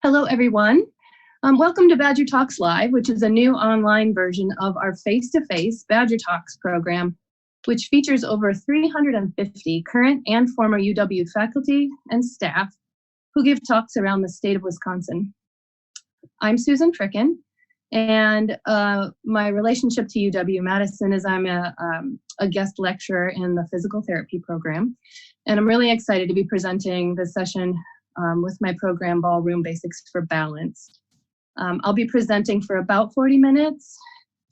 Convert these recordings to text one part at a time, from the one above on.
Hello, everyone. Welcome to Badger Talks Live, which is a new online version of our face-to-face Badger Talks program, which features over 350 current and former UW faculty and staff who give talks around the state of Wisconsin. I'm Susan Frikken, and my relationship to UW-Madison is I'm a guest lecturer in the physical therapy program, and I'm really excited to be presenting this session with my program, Ballroom Basics for Balance. I'll be presenting for about 40 minutes.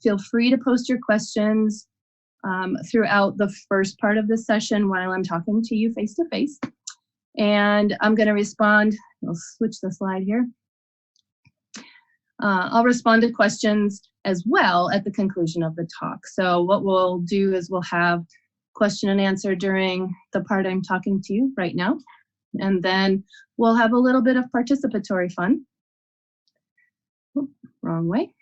Feel free to post your questions throughout the first part of the session while I'm talking to you face to face. And I'm going to respond. I'll switch the slide here. I'll respond to questions as well at the conclusion of the talk. So what we'll do is we'll have question and answer during the part I'm talking to you right now. And then we'll have a little bit of participatory fun. Oop, wrong way.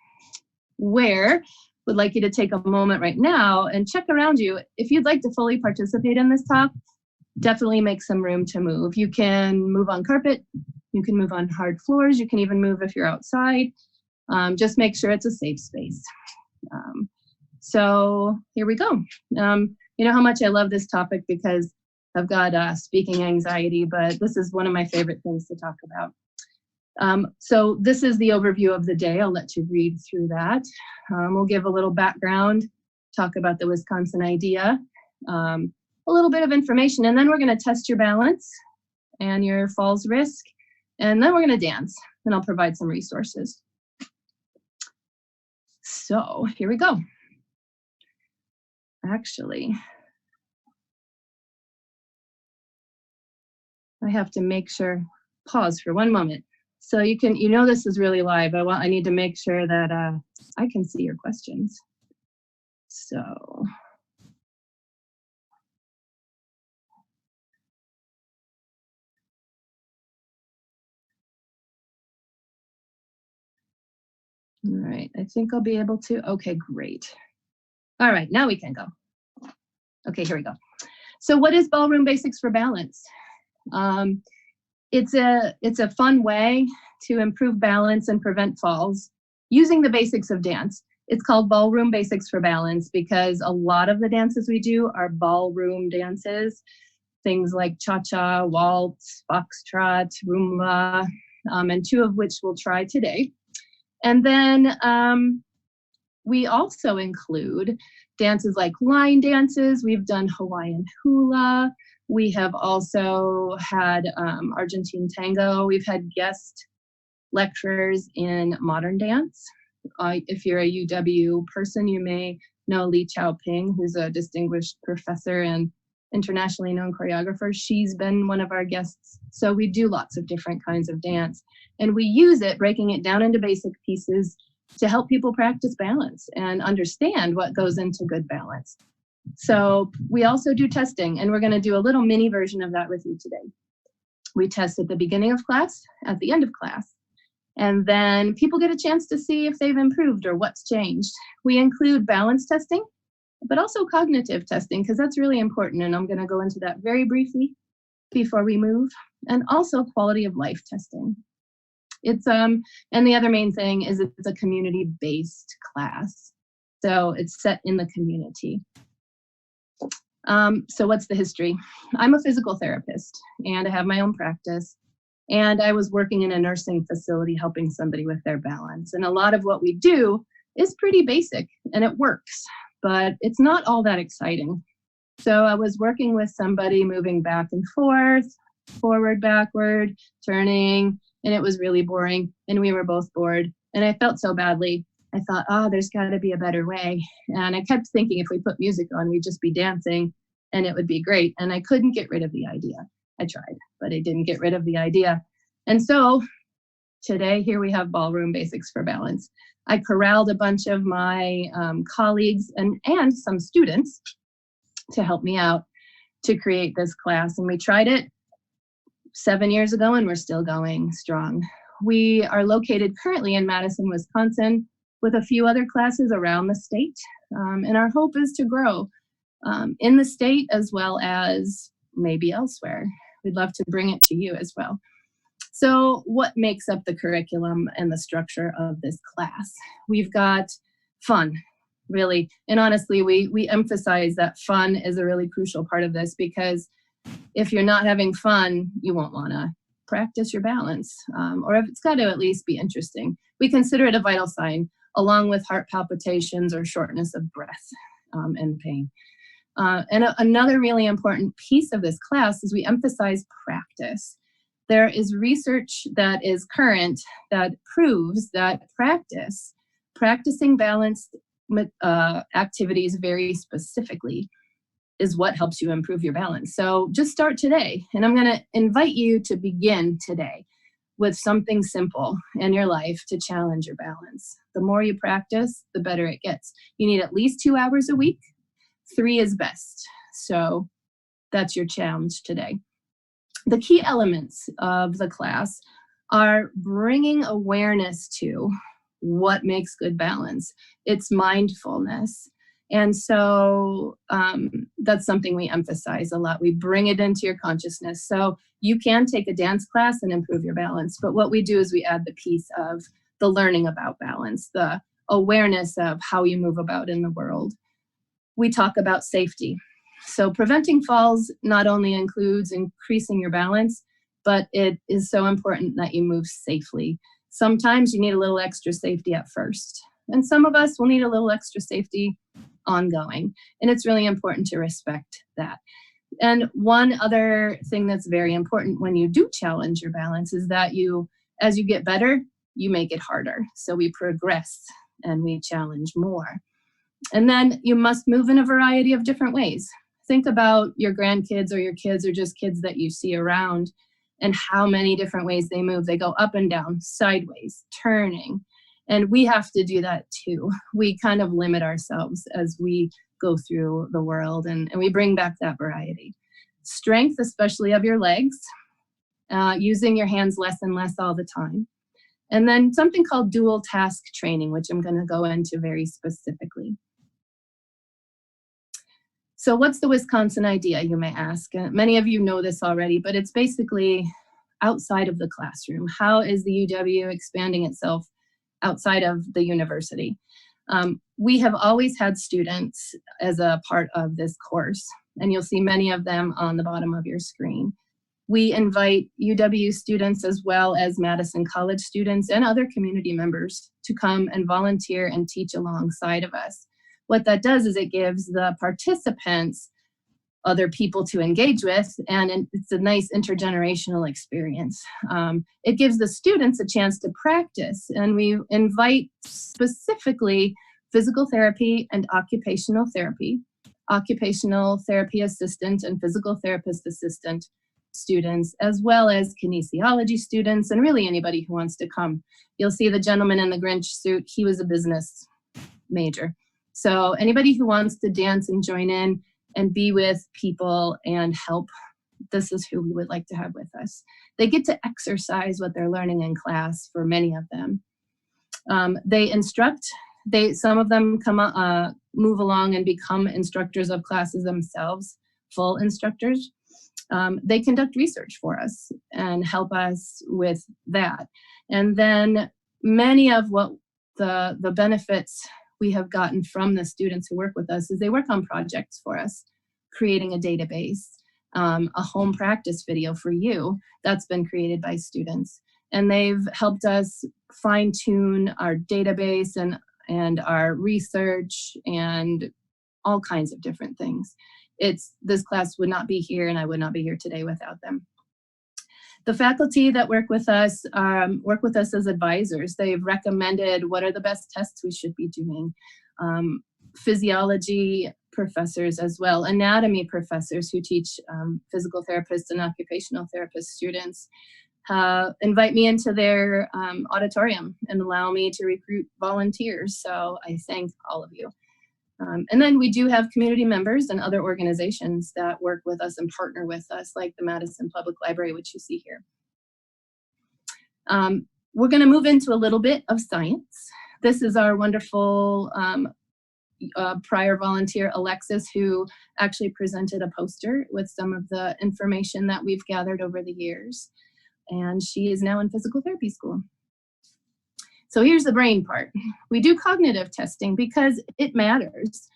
Where would like you to take a moment right now and check around you. If you'd like to fully participate in this talk, definitely make some room to move. You can move on carpet, you can move on hard floors, you can even move if you're outside. Just make sure it's a safe space. So here we go. You know how much I love this topic because I've got speaking anxiety, but this is one of my favorite things to talk about. So this is the overview of the day. I'll let you read through that. We'll give a little background, talk about the Wisconsin idea, a little bit of information, and then we're going to test your balance and your falls risk, and then we're going to dance, and I'll provide some resources. So here we go. Actually, I have to make sure, pause for one moment. So you know this is really live. I need to make sure that I can see your questions. So. All right, I think I'll be able to. Okay, great. All right, now we can go. Okay, here we go. So what is Ballroom Basics for Balance? It's a fun way to improve balance and prevent falls using the basics of dance. It's called Ballroom Basics for Balance because a lot of the dances we do are ballroom dances, things like cha-cha, waltz, foxtrot, rumba, and two of which we'll try today. And then we also include dances like line dances. We've done Hawaiian hula. We have also had Argentine tango. We've had guest lecturers in modern dance. If you're a UW person, you may know Li Chaoping, who's a distinguished professor and internationally known choreographer. She's been one of our guests. So we do lots of different kinds of dance. And we use it, breaking it down into basic pieces to help people practice balance and understand what goes into good balance. So we also do testing, and we're going to do a little mini version of that with you today. We test at the beginning of class, at the end of class, and then people get a chance to see if they've improved or what's changed. We include balance testing, but also cognitive testing, because that's really important, and I'm going to go into that very briefly before we move, and also quality of life testing. It's and the other main thing is it's a community-based class, so it's set in the community. So what's the history? I'm a physical therapist, and I have my own practice, and I was working in a nursing facility helping somebody with their balance, and a lot of what we do is pretty basic, and it works, but it's not all that exciting. So I was working with somebody moving back and forth, forward, backward, turning, and it was really boring, and we were both bored, and I felt so badly. I thought, oh, there's got to be a better way. And I kept thinking if we put music on, we'd just be dancing and it would be great. And I couldn't get rid of the idea. I tried, but I didn't get rid of the idea. And so today, here we have Ballroom Basics for Balance. I corralled a bunch of my colleagues and some students to help me out to create this class. And we tried it 7 years ago, and we're still going strong. We are located currently in Madison, Wisconsin, with a few other classes around the state. And our hope is to grow in the state as well as maybe elsewhere. We'd love to bring it to you as well. So what makes up the curriculum and the structure of this class? We've got fun, really. And honestly, we emphasize that fun is a really crucial part of this, because if you're not having fun, you won't want to practice your balance, or if it's got to at least be interesting. We consider it a vital sign, along with heart palpitations or shortness of breath and pain. Another really important piece of this class is we emphasize practice. There is research that is current that proves that practicing balanced activities very specifically is what helps you improve your balance. So just start today. And I'm going to invite you to begin today with something simple in your life to challenge your balance. The more you practice, the better it gets. You need at least 2 hours a week. 3 is best. So that's your challenge today. The key elements of the class are bringing awareness to what makes good balance. It's mindfulness. And so that's something we emphasize a lot. We bring it into your consciousness. So you can take a dance class and improve your balance. But what we do is we add the piece of the learning about balance, the awareness of how you move about in the world. We talk about safety. So preventing falls not only includes increasing your balance, but it is so important that you move safely. Sometimes you need a little extra safety at first, and some of us will need a little extra safety ongoing. And it's really important to respect that. And one other thing that's very important when you do challenge your balance is that as you get better, you make it harder. So we progress and we challenge more. And then you must move in a variety of different ways. Think about your grandkids or your kids or just kids that you see around and how many different ways they move. They go up and down, sideways, turning. And we have to do that too. We kind of limit ourselves as we go through the world, and we bring back that variety. Strength, especially of your legs, using your hands less and less all the time. And then something called dual task training, which I'm going to go into very specifically. So what's the Wisconsin idea, you may ask? Many of you know this already, but it's basically outside of the classroom. How is the UW expanding itself outside of the university? We have always had students as a part of this course, and you'll see many of them on the bottom of your screen. We invite UW students as well as Madison College students and other community members to come and volunteer and teach alongside of us. What that does is it gives the participants other people to engage with, and it's a nice intergenerational experience. It gives the students a chance to practice, and we invite specifically physical therapy and occupational therapy assistant and physical therapist assistant students, as well as kinesiology students, and really anybody who wants to come. You'll see the gentleman in the Grinch suit, he was a business major. So anybody who wants to dance and join in and be with people and help, this is who we would like to have with us. They get to exercise what they're learning in class for many of them. They instruct, some of them move along and become instructors of classes themselves, full instructors. They conduct research for us and help us with that. And then many of what the benefits we have gotten from the students who work with us is they work on projects for us, creating a database, a home practice video for you that's been created by students. And they've helped us fine tune our database and our research and all kinds of different things. This class would not be here, and I would not be here today without them. The faculty that work with us as advisors. They've recommended what are the best tests we should be doing. Physiology professors as well, anatomy professors who teach physical therapists and occupational therapist students invite me into their auditorium and allow me to recruit volunteers. So I thank all of you. And then we do have community members and other organizations that work with us and partner with us, like the Madison Public Library, which you see here. We're going to move into a little bit of science. This is our wonderful prior volunteer, Alexis, who actually presented a poster with some of the information that we've gathered over the years. and she is now in physical therapy school. So here's the brain part. We do cognitive testing because it matters.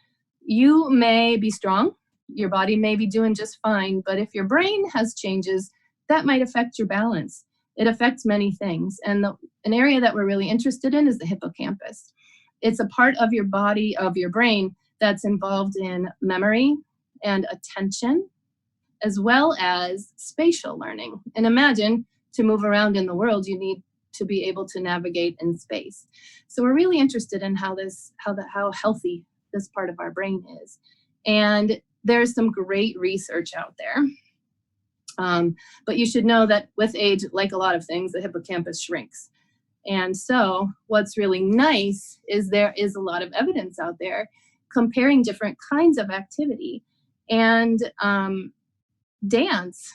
You may be strong, your body may be doing just fine, but if your brain has changes, that might affect your balance. It affects many things. And an area that we're really interested in is the hippocampus. It's a part of your body, of your brain, that's involved in memory and attention, as well as spatial learning. And imagine, to move around in the world, you need to be able to navigate in space. So we're really interested in how healthy this part of our brain is. And there's some great research out there. But you should know that with age, like a lot of things, the hippocampus shrinks. And so what's really nice is there is a lot of evidence out there comparing different kinds of activity. And dance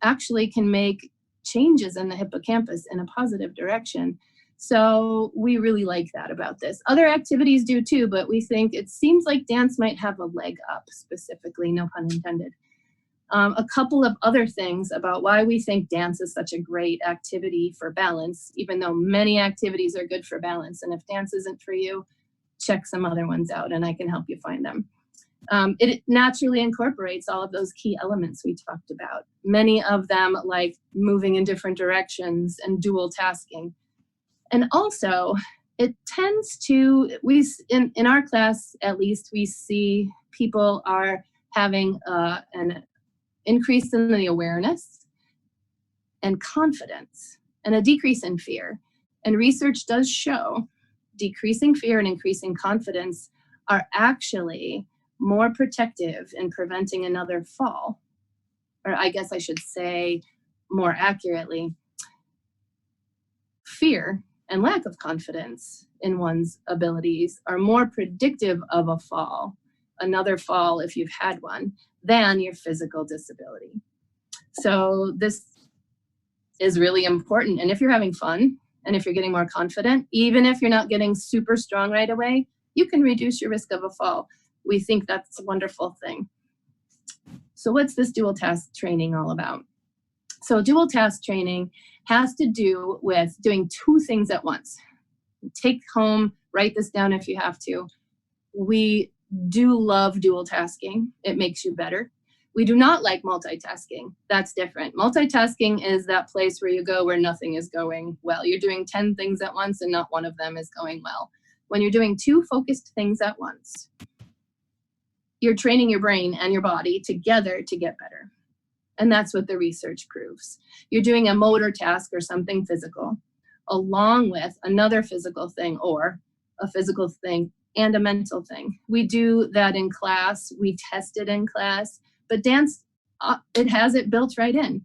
actually can make changes in the hippocampus in a positive direction. So we really like that about this. Other activities do too, but we think it seems like dance might have a leg up specifically, no pun intended. A couple of other things about why we think dance is such a great activity for balance, even though many activities are good for balance. And if dance isn't for you, check some other ones out and I can help you find them. It naturally incorporates all of those key elements we talked about. Many of them, like moving in different directions and dual tasking. And also, it tends to, in our class at least, we see people are having an increase in the awareness and confidence and a decrease in fear. And research does show decreasing fear and increasing confidence are actually more protective in preventing another fall. Or I guess I should say more accurately, fear and lack of confidence in one's abilities are more predictive of a fall, another fall if you've had one, than your physical disability. So this is really important. And if you're having fun and if you're getting more confident, even if you're not getting super strong right away, you can reduce your risk of a fall. We think that's a wonderful thing. So what's this dual task training all about? So dual task training has to do with doing two things at once. Take home, write this down if you have to. We do love dual tasking. It makes you better. We do not like multitasking. That's different. Multitasking is that place where you go where nothing is going well. You're doing 10 things at once and not one of them is going well. When you're doing two focused things at once, you're training your brain and your body together to get better. And that's what the research proves. You're doing a motor task or something physical, along with another physical thing or a physical thing and a mental thing. We do that in class. We test it in class. But dance, it has it built right in.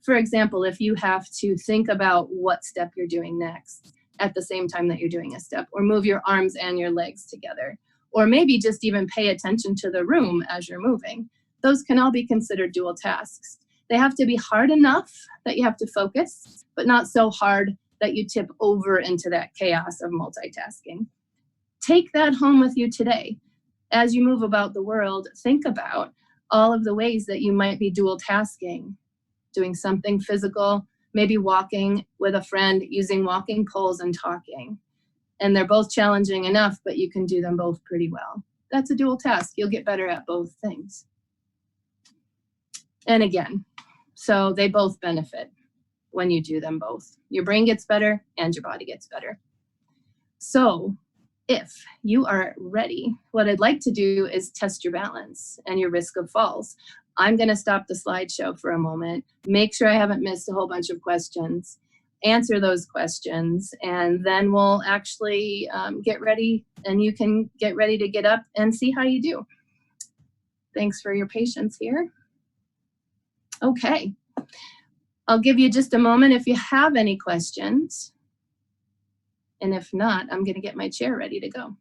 For example, if you have to think about what step you're doing next at the same time that you're doing a step, or move your arms and your legs together, or maybe just even pay attention to the room as you're moving, those can all be considered dual tasks. They have to be hard enough that you have to focus, but not so hard that you tip over into that chaos of multitasking. Take that home with you today. As you move about the world, think about all of the ways that you might be dual tasking, doing something physical, maybe walking with a friend, using walking poles and talking. And they're both challenging enough, but you can do them both pretty well. That's a dual task. You'll get better at both things. And again, so they both benefit when you do them both. Your brain gets better and your body gets better. So if you are ready, what I'd like to do is test your balance and your risk of falls. I'm going to stop the slideshow for a moment, make sure I haven't missed a whole bunch of questions, answer those questions, and then we'll actually get ready, and you can get ready to get up and see how you do. Thanks for your patience here. Okay, I'll give you just a moment if you have any questions. And if not, I'm going to get my chair ready to go.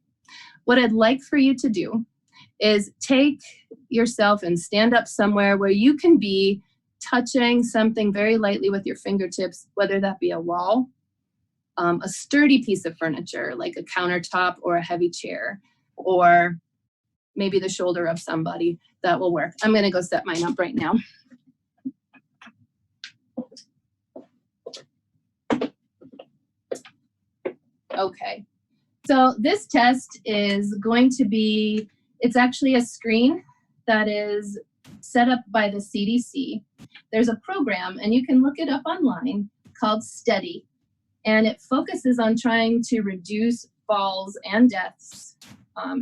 What I'd like for you to do is take yourself and stand up somewhere where you can be touching something very lightly with your fingertips, whether that be a wall, a sturdy piece of furniture like a countertop or a heavy chair, or maybe the shoulder of somebody. That will work. I'm going to go set mine up right now. Okay. So this test is going to be, it's actually a screen that is set up by the CDC. There's a program, and you can look it up online, called STEADY, and it focuses on trying to reduce falls and deaths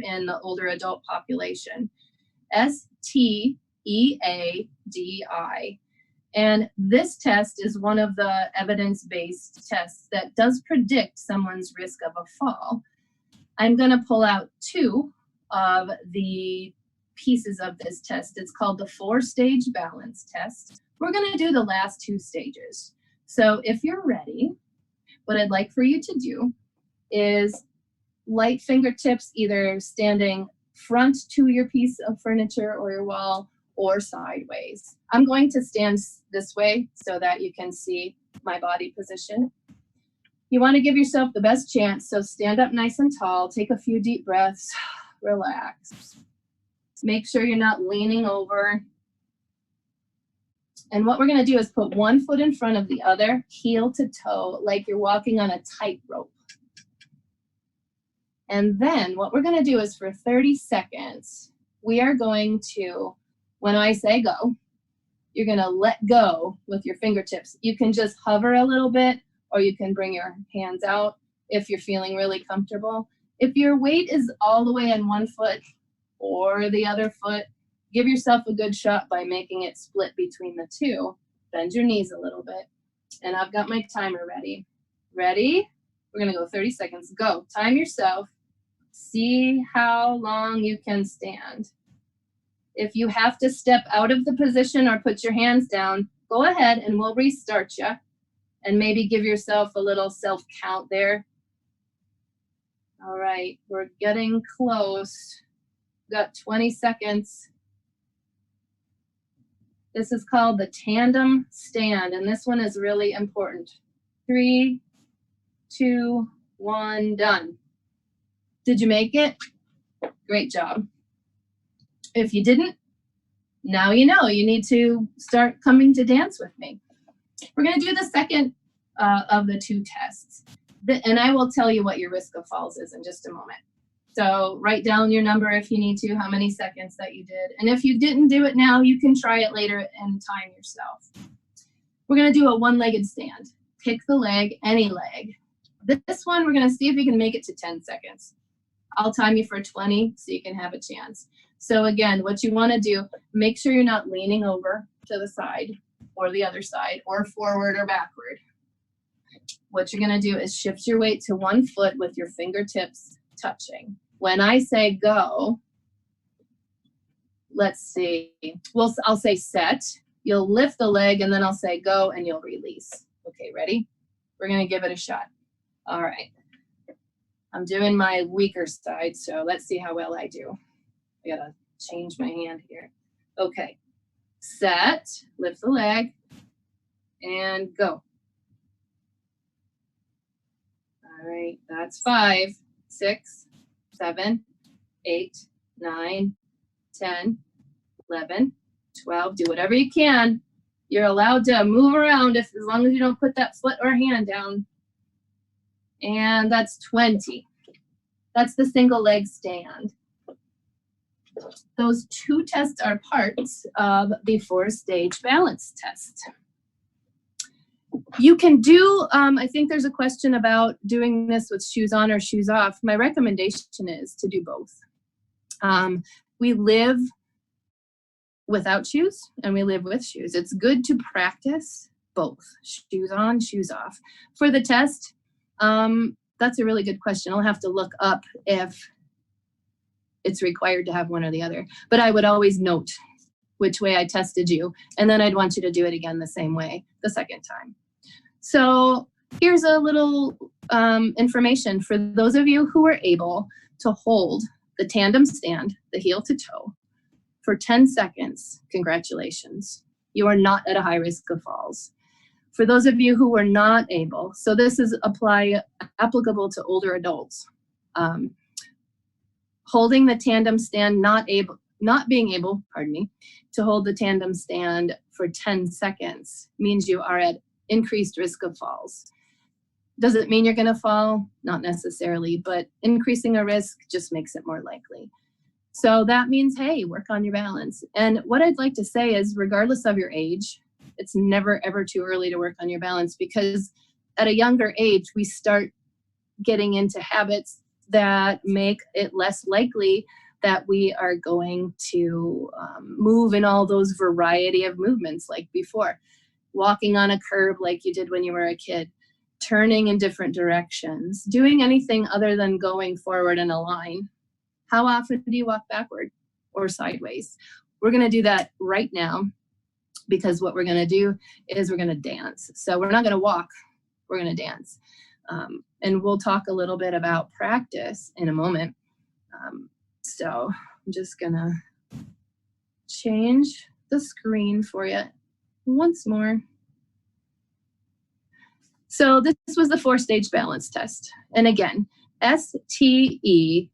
in the older adult population. STEADI. And this test is one of the evidence-based tests that does predict someone's risk of a fall. I'm going to pull out two of the pieces of this test. It's called the 4-stage balance test. We're going to do the last 2 stages. So if you're ready, what I'd like for you to do is light fingertips, either standing front to your piece of furniture or your wall, or sideways. I'm going to stand this way so that you can see my body position. You want to give yourself the best chance, so stand up nice and tall, take a few deep breaths, relax. Make sure you're not leaning over. And what we're going to do is put one foot in front of the other, heel to toe, like you're walking on a tightrope. And then what we're going to do is for 30 seconds, we are going to, when I say go, you're going to let go with your fingertips. You can just hover a little bit, or you can bring your hands out if you're feeling really comfortable. If your weight is all the way in one foot or the other foot, give yourself a good shot by making it split between the two. Bend your knees a little bit. And I've got my timer ready. Ready? We're going to go 30 seconds. Go. Time yourself. See how long you can stand. If you have to step out of the position or put your hands down, go ahead and we'll restart you. And maybe give yourself a little self-count there. All right, we're getting close. Got 20 seconds. This is called the tandem stand, and this one is really important. 3, 2, 1, done. Did you make it? Great job. If you didn't, now you know you need to start coming to dance with me. We're going to do the second of the 2 tests, and I will tell you what your risk of falls is in just a moment. So write down your number if you need to, how many seconds that you did. And if you didn't do it now, you can try it later and time yourself. We're going to do a one-legged stand. Pick the leg, any leg. This one, we're going to see if you can make it to 10 seconds. I'll time you for 20 so you can have a chance. So again, what you want to do, make sure you're not leaning over to the side or the other side or forward or backward. What you're going to do is shift your weight to one foot with your fingertips touching. When I say go, let's see. I'll say set. You'll lift the leg, and then I'll say go, and you'll release. Okay, ready? We're going to give it a shot. All right. I'm doing my weaker side, so let's see how well I do. I got to change my hand here. Okay. Set, lift the leg, and go. All right, that's 5, 6, 7, 8, 9, 10, 11, 12. Do whatever you can. You're allowed to move around as long as you don't put that foot or hand down. And that's 20. That's the single leg stand. Those 2 tests are parts of the 4-stage balance test. You can do, I think there's a question about doing this with shoes on or shoes off. My recommendation is to do both. We live without shoes and we live with shoes. It's good to practice both, shoes on, shoes off. For the test, that's a really good question. I'll have to look up if it's required to have one or the other. But I would always note which way I tested you, and then I'd want you to do it again the same way the second time. So here's a little information for those of you who are able to hold the tandem stand, the heel to toe, for 10 seconds. Congratulations. You are not at a high risk of falls. For those of you who are not able, so this is applicable to older adults. Holding the tandem stand, not being able, to hold the tandem stand for 10 seconds means you are at increased risk of falls. Does it mean you're going to fall? Not necessarily, but increasing a risk just makes it more likely. So that means, hey, work on your balance. And what I'd like to say is, regardless of your age, it's never, ever too early to work on your balance, because at a younger age, we start getting into habits that make it less likely that we are going to move in all those variety of movements like before. Walking on a curb like you did when you were a kid, turning in different directions, doing anything other than going forward in a line. How often do you walk backward or sideways? We're going to do that right now, because what we're going to do is we're going to dance. So we're not going to walk, we're going to dance. And we'll talk a little bit about practice in a moment. So I'm just going to change the screen for you once more. So this was the 4-stage balance test. And again, STEADI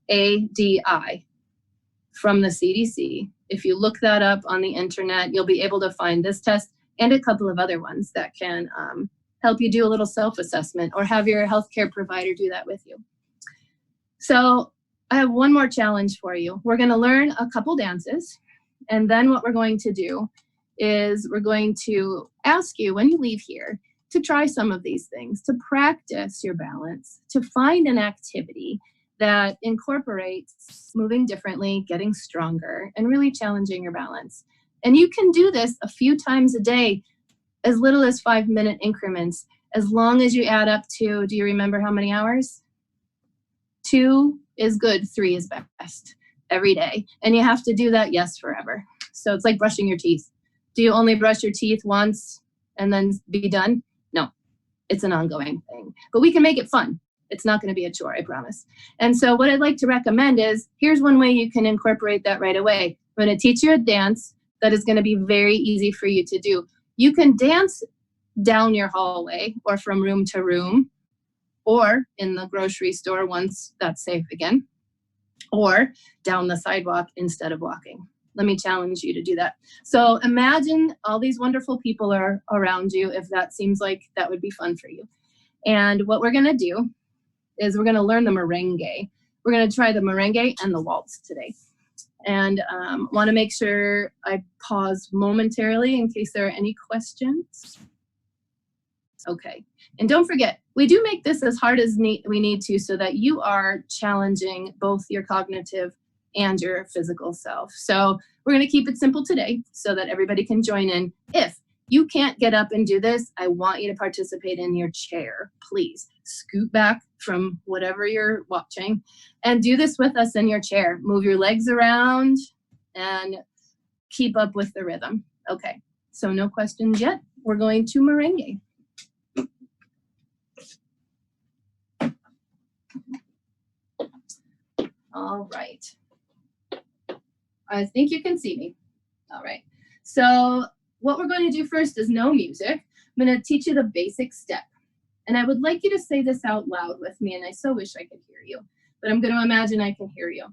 from the CDC. If you look that up on the internet, you'll be able to find this test and a couple of other ones that can help you do a little self-assessment, or have your healthcare provider do that with you. So I have one more challenge for you. We're going to learn a couple dances, and then what we're going to do is we're going to ask you, when you leave here, to try some of these things, to practice your balance, to find an activity that incorporates moving differently, getting stronger, and really challenging your balance. And you can do this a few times a day, as little as 5-minute increments, as long as you add up to, do you remember how many hours? 2 is good, 3 is best, every day. And you have to do that, yes, forever. So it's like brushing your teeth. Do you only brush your teeth once and then be done? No, it's an ongoing thing. But we can make it fun. It's not going to be a chore, I promise. And so what I'd like to recommend is, here's one way you can incorporate that right away. I'm going to teach you a dance that is going to be very easy for you to do. You can dance down your hallway, or from room to room, or in the grocery store once that's safe again, or down the sidewalk instead of walking. Let me challenge you to do that. So imagine all these wonderful people are around you, if that seems like that would be fun for you. And what we're going to do is we're going to learn the merengue. We're going to try the merengue and the waltz today. And want to make sure I pause momentarily in case there are any questions. Okay. And don't forget, we do make this as hard as we need to, so that you are challenging both your cognitive and your physical self. So we're going to keep it simple today so that everybody can join in. If you can't get up and do this, I want you to participate in your chair. Please scoot back from whatever you're watching and do this with us in your chair. Move your legs around and keep up with the rhythm. Okay, so no questions yet. We're going to merengue. All right. I think you can see me. All right. So what we're going to do first is no music. I'm going to teach you the basic step. And I would like you to say this out loud with me, and I so wish I could hear you, but I'm going to imagine I can hear you.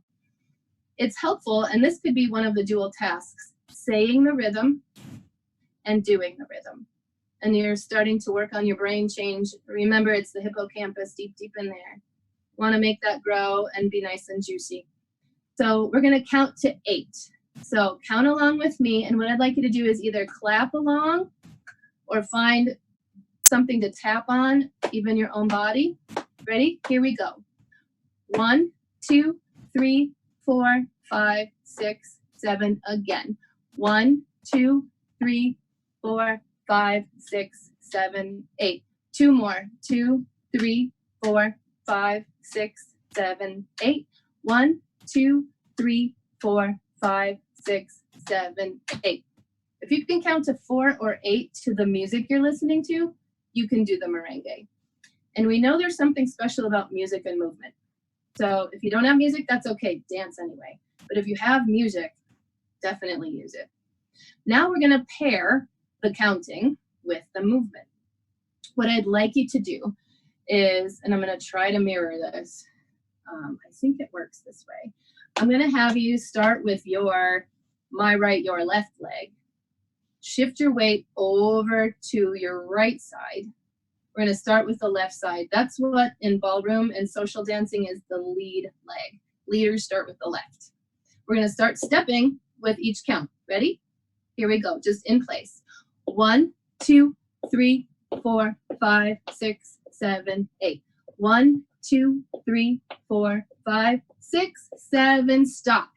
It's helpful, and this could be one of the dual tasks, saying the rhythm and doing the rhythm. And you're starting to work on your brain change. Remember, it's the hippocampus deep, deep in there. Want to make that grow and be nice and juicy. So we're going to count to 8. So count along with me, and what I'd like you to do is either clap along or find something to tap on, even your own body. Ready? Here we go. 1, 2, 3, 4, 5, 6, 7. Again. 1, 2, 3, 4, 5, 6, 7, 8. 2 more. 2, 3, 4, 5, 6, 7, 8. 1, 2, 3, 4, 5, 6, 7, 8. If you can count to 4 or 8 to the music you're listening to, you can do the merengue. And we know there's something special about music and movement. So if you don't have music, that's okay. Dance anyway. But if you have music, definitely use it. Now we're going to pair the counting with the movement. What I'd like you to do is, and I'm going to try to mirror this. I think it works this way. I'm going to have you start with my right, your left leg. Shift your weight over to your right side We're going to start with the left side. That's what in ballroom and social dancing is the lead leg. Leaders start with the left. We're going to start stepping with each count. Ready? Here we go, just in place. 1, 2, 3, 4, 5, 6, 7, 8. 1, 2, 3, 4, 5, 6, 7, stop.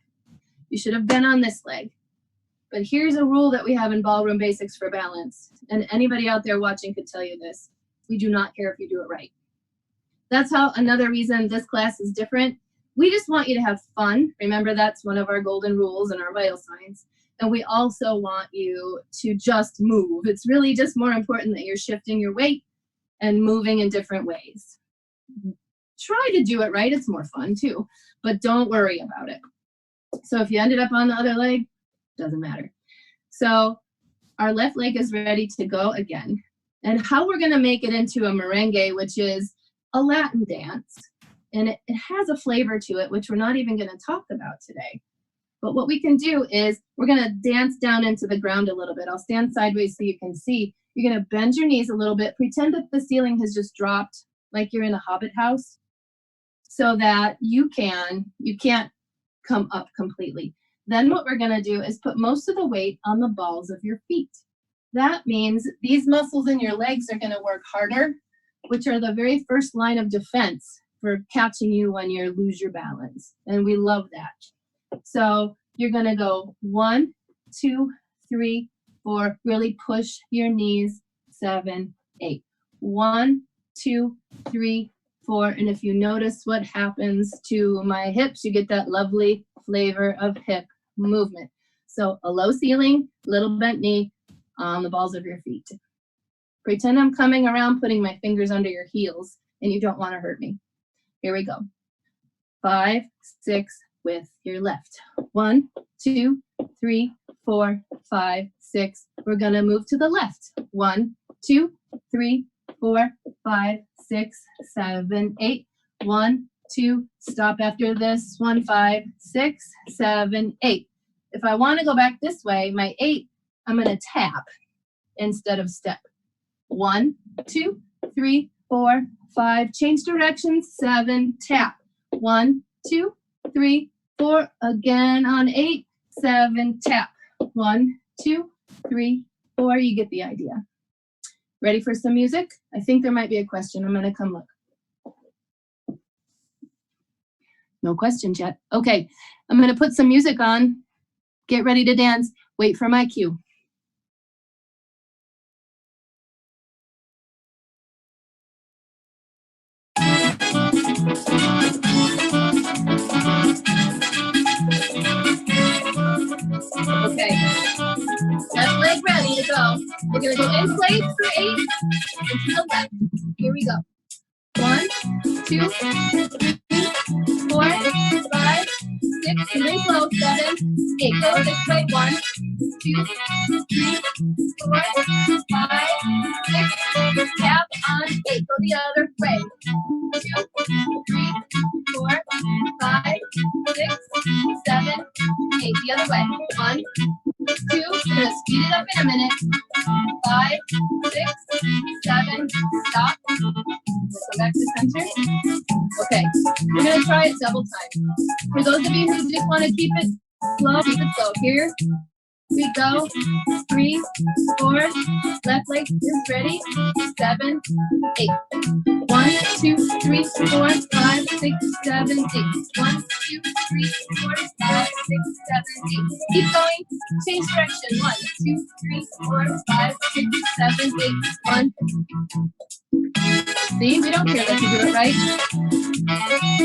You should have been on this leg. But here's a rule that we have in Ballroom Basics for Balance, and anybody out there watching could tell you this. We do not care if you do it right. That's how another reason this class is different. We just want you to have fun. Remember, that's one of our golden rules and our vital signs. And we also want you to just move. It's really just more important that you're shifting your weight and moving in different ways. Try to do it right. It's more fun too, but don't worry about it. So if you ended up on the other leg, doesn't matter. So our left leg is ready to go again. And how we're going to make it into a merengue, which is a Latin dance. And it has a flavor to it, which we're not even going to talk about today. But what we can do is we're going to dance down into the ground a little bit. I'll stand sideways so you can see. You're going to bend your knees a little bit. Pretend that the ceiling has just dropped like you're in a hobbit house so that you can't come up completely. Then what we're going to do is put most of the weight on the balls of your feet. That means these muscles in your legs are going to work harder, which are the very first line of defense for catching you when you lose your balance. And we love that. So you're going to go 1, 2, 3, 4. Really push your knees. 7, 8. 1, 2, 3, 4. And if you notice what happens to my hips, you get that lovely flavor of hip movement. So a low ceiling, little bent knee on the balls of your feet. Pretend I'm coming around putting my fingers under your heels and you don't want to hurt me. Here we go. 5, 6 with your left. 1, 2, 3, 4, 5, 6. We're going to move to the left. 1, 2, 3, 4, 5, 6, 7, 8. 1, 2, stop after this. 1, 5, 6, 7, 8. If I want to go back this way, my 8, I'm going to tap instead of step. 1, 2, 3, 4, 5. Change directions. 7, tap. 1, 2, 3, 4. Again on 8, 7, tap. 1, 2, 3, 4. You get the idea. Ready for some music? I think there might be a question. I'm going to come look. No questions yet. Okay, I'm going to put some music on. Get ready to dance. Wait for my cue. Okay, left leg ready to go. We're going to go in place for 8 and to the left. Here we go. 1, 2, 3, 4, 5, 6, moving slow, 7, 8. Go this way. 1, 2, 3, 4, 5, 6. Tap on 8. Go the other way. 2, 3, 4, 5, 6, 7, 8. The other way. 1, 2. We're gonna speed it up in a minute. 5, 6, 7. Stop. Go back to center. Okay, we're gonna try it double time. For those of you who just want to keep it slow, keep it slow. Here we go. 3, 4. Left leg is ready. 7, 8. 1, 2, 3, 4, 5, 6, 7, 8. 1, 2, 3, 4, 5, 6, 7, 8. Keep going. Change direction. 1, 2, 3, 4, 5, 6, 7, 8. 1. See, we don't care that you do it right.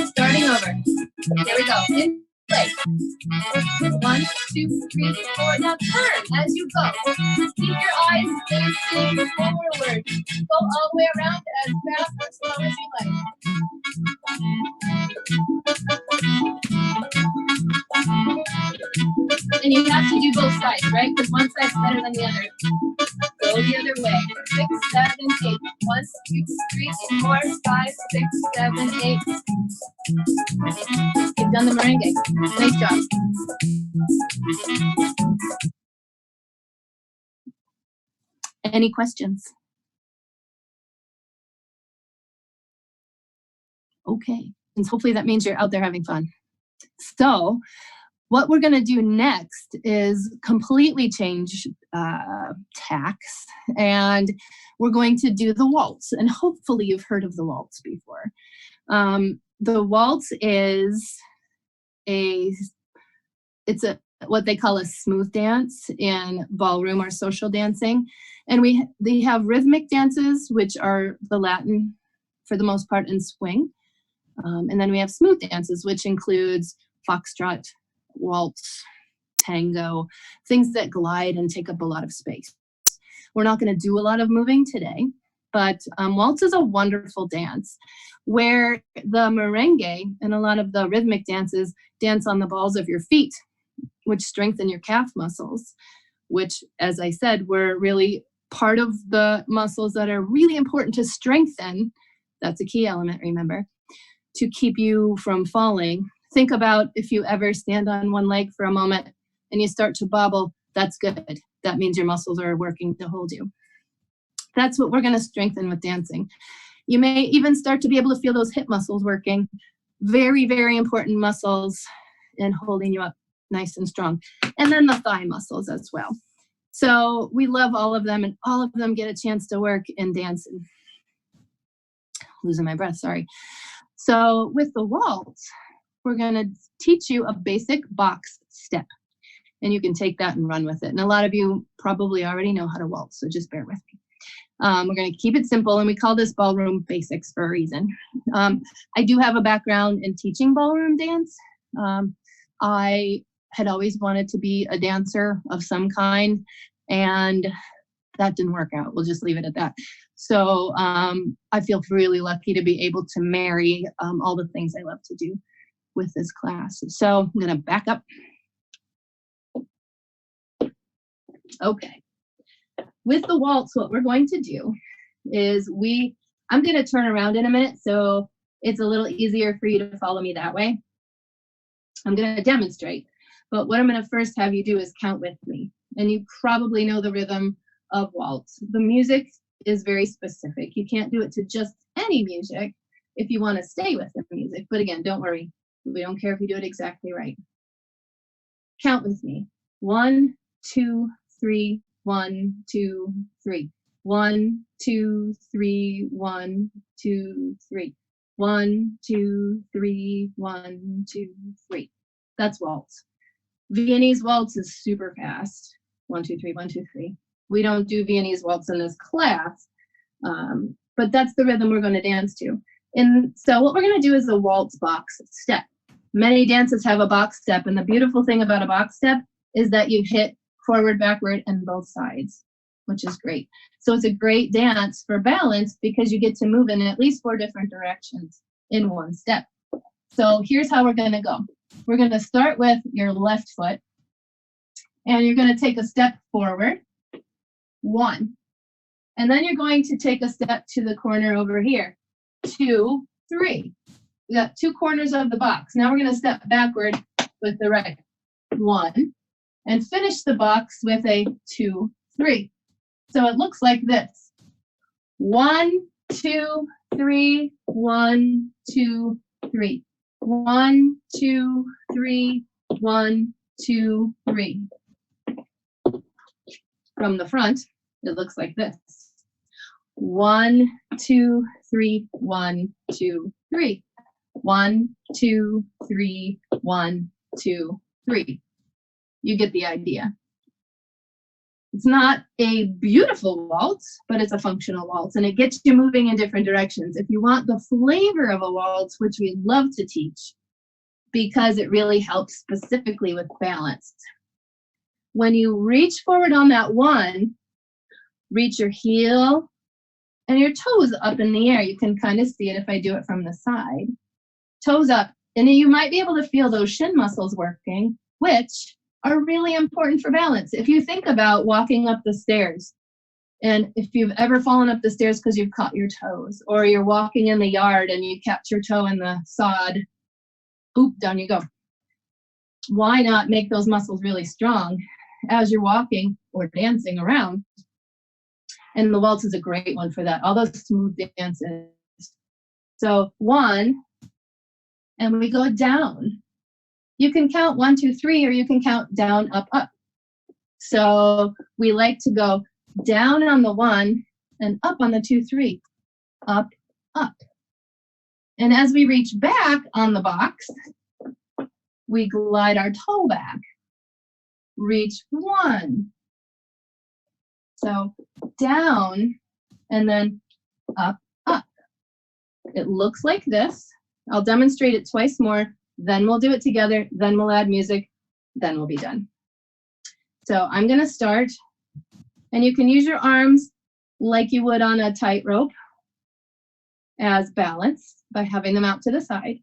Starting over. Here we go. In place. 1, 2, 3, 4. Now turn as you go. Keep your eyes facing forward. Go all the way around as fast or slow as you like. And you have to do both sides, right? Because one side's better than the other. Go the other way. 6, 7, 8. 1, 2, 3, 4, 5, 6, 7, 8. You've done the merengue. Nice job. Any questions? Okay. And hopefully that means you're out there having fun. So what we're going to do next is completely change tacks, and we're going to do the waltz. And hopefully you've heard of the waltz before. The waltz is it's what they call a smooth dance in ballroom or social dancing. And they have rhythmic dances, which are the Latin for the most part, and swing. And then we have smooth dances, which includes foxtrot, waltz, tango, things that glide and take up a lot of space. We're not going to do a lot of moving today, but waltz is a wonderful dance where the merengue and a lot of the rhythmic dances dance on the balls of your feet, which strengthen your calf muscles, which, as I said, were really part of the muscles that are really important to strengthen. That's a key element, remember, to keep you from falling. Think about if you ever stand on one leg for a moment and you start to bobble, that's good. That means your muscles are working to hold you. That's what we're going to strengthen with dancing. You may even start to be able to feel those hip muscles working. Very, very important muscles in holding you up nice and strong. And then the thigh muscles as well. So we love all of them, and all of them get a chance to work in dancing. Losing my breath, sorry. So with the waltz, we're going to teach you a basic box step. And you can take that and run with it. And a lot of you probably already know how to waltz, so just bear with me. We're going to keep it simple, and we call this ballroom basics for a reason. I do have a background in teaching ballroom dance. I had always wanted to be a dancer of some kind, and that didn't work out. We'll just leave it at that. So I feel really lucky to be able to marry all the things I love to do with this class. So I'm going to back up. Okay. With the waltz, what we're going to do is I'm going to turn around in a minute, so it's a little easier for you to follow me that way. I'm going to demonstrate, but what I'm going to first have you do is count with me. And you probably know the rhythm of waltz. The music is very specific. You can't do it to just any music if you want to stay with the music. But again, don't worry. We don't care if you do it exactly right. Count with me. 1, 2, 3, 1, 2, 3. 1, 2, 3, 1, 2, 3. 1, 2, 3, 1, 2, 3. That's waltz. Viennese waltz is super fast. 1, 2, 3, 1, 2, 3. We don't do Viennese waltz in this class, but that's the rhythm we're going to dance to. And so what we're going to do is a waltz box step. Many dances have a box step, and the beautiful thing about a box step is that you hit forward, backward, and both sides, which is great. So it's a great dance for balance because you get to move in at least 4 different directions in one step. So here's how we're going to go. We're going to start with your left foot, and you're going to take a step forward, 1. And then you're going to take a step to the corner over here, 2, 3. We got 2 corners of the box. Now we're going to step backward with the right, 1, and finish the box with a 2, 3. So it looks like this. 1, 2, 3, 1, 2, 3. 1, 2, 3, 1, 2, 3. From the front, it looks like this. 1, 2, 3, 1, 2, 3. 1, 2, 3, 1, 2, 3. You get the idea. It's not a beautiful waltz, but it's a functional waltz, and it gets you moving in different directions. If you want the flavor of a waltz, which we love to teach, because it really helps specifically with balance. When you reach forward on that 1, reach your heel and your toes up in the air. You can kind of see it if I do it from the side. Toes up, and you might be able to feel those shin muscles working, which are really important for balance. If you think about walking up the stairs, and if you've ever fallen up the stairs because you've caught your toes, or you're walking in the yard and you catch your toe in the sod, boop, down you go. Why not make those muscles really strong as you're walking or dancing around? And the waltz is a great one for that, all those smooth dances. So 1, and we go down. You can count 1, 2, 3, or you can count down, up, up. So we like to go down on the 1 and up on the 2, 3, up, up. And as we reach back on the box, we glide our toe back. Reach 1. So down and then up, up. It looks like this. I'll demonstrate it twice more, then we'll do it together, then we'll add music, then we'll be done. So I'm gonna start, and you can use your arms like you would on a tightrope as balance by having them out to the side.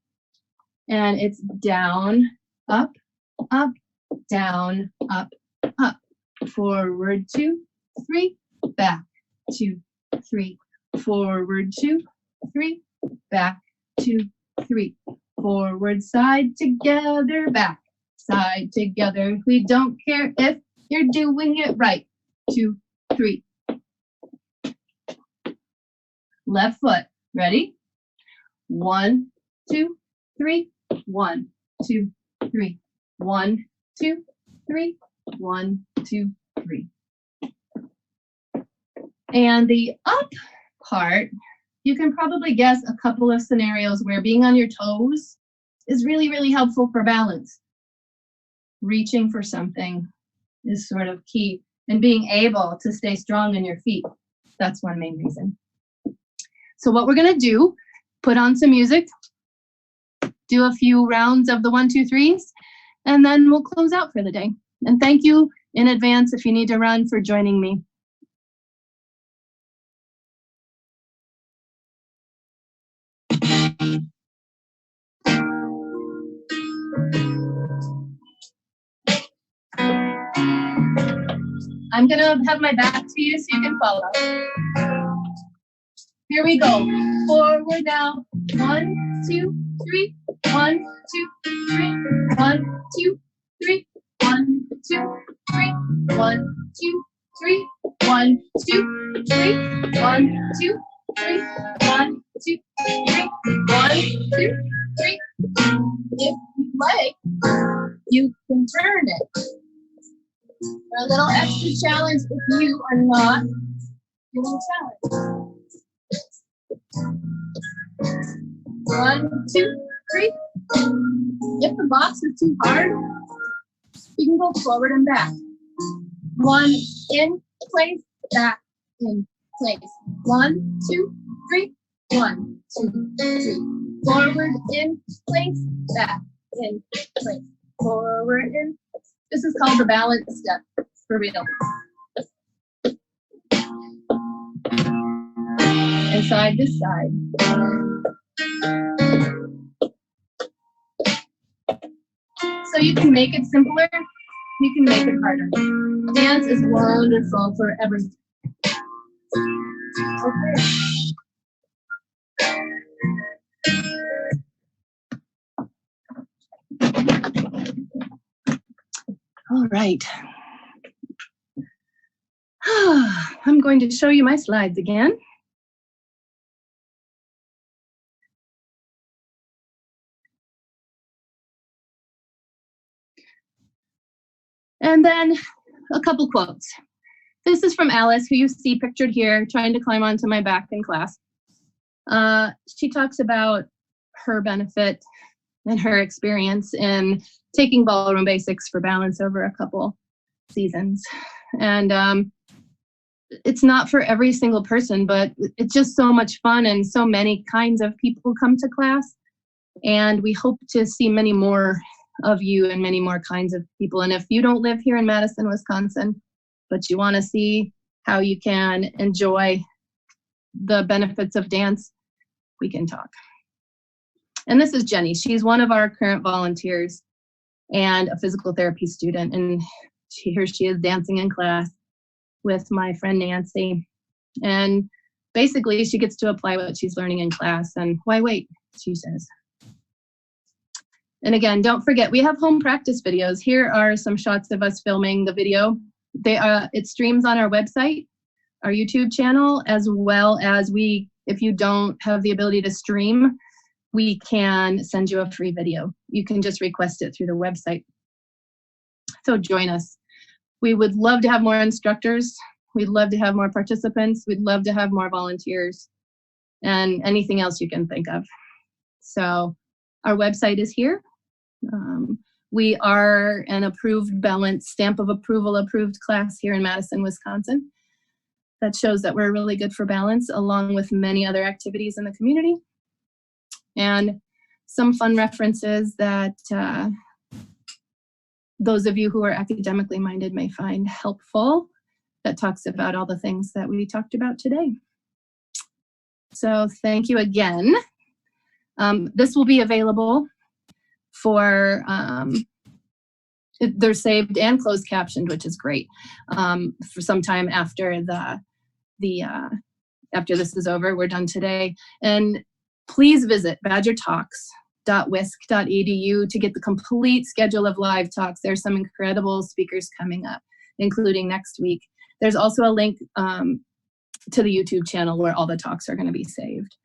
And it's down, up, up, down, up, up. Forward 2, 3, back 2, 3. Forward 2, 3, back 2, 3. Forward, side, together, back, side, together. We don't care if you're doing it right. 2, 3. Left foot, ready? 1, 2, 3. 1, 2, 3. 1, 2, 3. 1, 2, 3. And the up part, you can probably guess a couple of scenarios where being on your toes is really, really helpful for balance. Reaching for something is sort of key, and being able to stay strong in your feet. That's one main reason. So what we're gonna do, put on some music, do a few rounds of the 1, 2, 3s, and then we'll close out for the day. And thank you in advance if you need to run for joining me. I'm gonna have my back to you so you can follow. Here we go. Forward now. 1, 2, 3. 1, 2, 3. 1, 2, 3. 1, 2, 3. 1, 2, 3. 1, 2, 3. 1, 2, 3. 1, 2, 3. 1, 2, 3. If you like, you can turn it. For a little extra challenge if you are not doing challenge. 1, 2, 3. If the box is too hard, you can go forward and back. 1 in place, back in place. 1, 2, 3. 1, 2, 3. Forward in place, back in place. Forward in. This is called the balance step for real. And side to side. So you can make it simpler, you can make it harder. Dance is wonderful for everything. Okay. All right. I'm going to show you my slides again. And then a couple quotes. This is from Alice, who you see pictured here, trying to climb onto my back in class. She talks about her benefit and her experience in taking ballroom basics for balance over a couple seasons. And it's not for every single person, but it's just so much fun, and so many kinds of people come to class. And we hope to see many more of you and many more kinds of people. And if you don't live here in Madison, Wisconsin, but you want to see how you can enjoy the benefits of dance, we can talk. And this is Jenny. She's one of our current volunteers and a physical therapy student. And here she is dancing in class with my friend Nancy. And basically she gets to apply what she's learning in class. And why wait, she says. And again, don't forget, we have home practice videos. Here are some shots of us filming the video. It streams on our website, our YouTube channel, as well as if you don't have the ability to stream, we can send you a free video. You can just request it through the website. So join us. We would love to have more instructors. We'd love to have more participants. We'd love to have more volunteers and anything else you can think of. So our website is here. We are an approved balance, stamp of approval approved class here in Madison, Wisconsin. That shows that we're really good for balance, along with many other activities in the community. And some fun references that those of you who are academically minded may find helpful, that talks about all the things that we talked about today. So thank you again. This will be available for, they're saved and closed captioned, which is great, for some time after after this is over. We're done today. And please visit badgertalks.wisc.edu to get the complete schedule of live talks. There's some incredible speakers coming up, including next week. There's also a link to the YouTube channel where all the talks are going to be saved.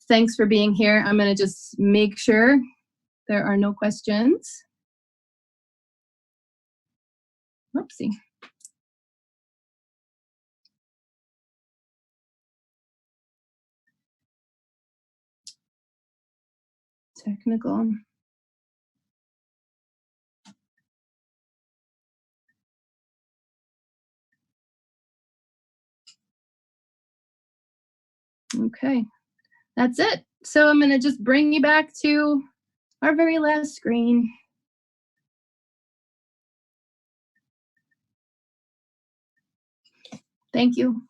Thanks for being here. I'm going to just make sure there are no questions. Oopsie. Technical. Okay, that's it. So I'm going to just bring you back to our very last screen. Thank you.